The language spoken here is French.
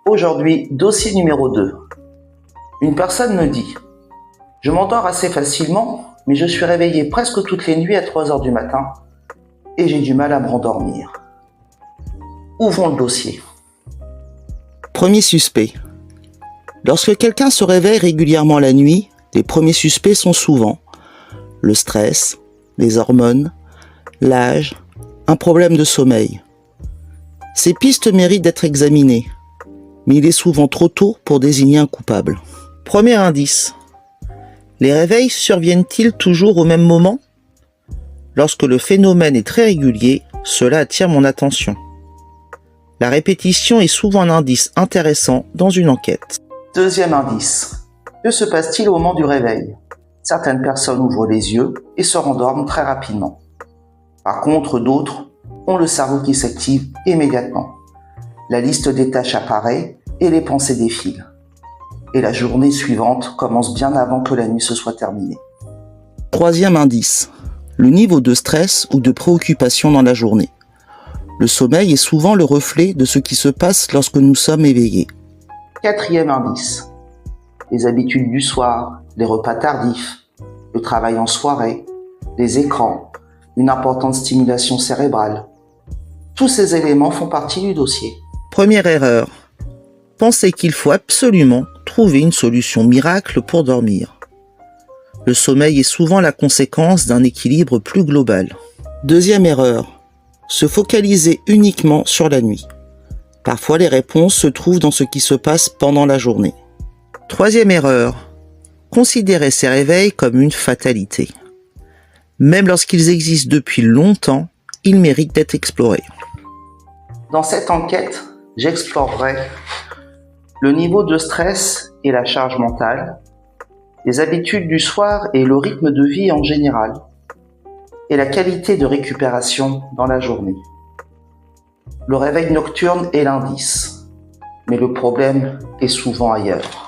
Aujourd'hui, dossier numéro 2. Une personne me dit « Je m'endors assez facilement, mais je suis réveillé presque toutes les nuits à 3 heures du matin et j'ai du mal à me rendormir. » Ouvrons le dossier. Premier suspect. Lorsque quelqu'un se réveille régulièrement la nuit, les premiers suspects sont souvent le stress, les hormones, l'âge, un problème de sommeil. Ces pistes méritent d'être examinées, mais il est souvent trop tôt pour désigner un coupable. Premier indice. Les réveils surviennent-ils toujours au même moment ? Lorsque le phénomène est très régulier, cela attire mon attention. La répétition est souvent un indice intéressant dans une enquête. Deuxième indice. Que se passe-t-il au moment du réveil ? Certaines personnes ouvrent les yeux et se rendorment très rapidement. Par contre, d'autres ont le cerveau qui s'active immédiatement. La liste des tâches apparaît et les pensées défilent. Et la journée suivante commence bien avant que la nuit se soit terminée. Troisième indice. Le niveau de stress ou de préoccupation dans la journée. Le sommeil est souvent le reflet de ce qui se passe lorsque nous sommes éveillés. Quatrième indice. Les habitudes du soir, les repas tardifs, le travail en soirée, les écrans, une importante stimulation cérébrale. Tous ces éléments font partie du dossier. Première erreur. Penser qu'il faut absolument trouver une solution miracle pour dormir. Le sommeil est souvent la conséquence d'un équilibre plus global. Deuxième erreur. Se focaliser uniquement sur la nuit. Parfois, les réponses se trouvent dans ce qui se passe pendant la journée. Troisième erreur. Considérer ces réveils comme une fatalité. Même lorsqu'ils existent depuis longtemps, ils méritent d'être explorés. Dans cette enquête, j'explorerai le niveau de stress et la charge mentale, les habitudes du soir et le rythme de vie en général, et la qualité de récupération dans la journée. Le réveil nocturne est l'indice, mais le problème est souvent ailleurs.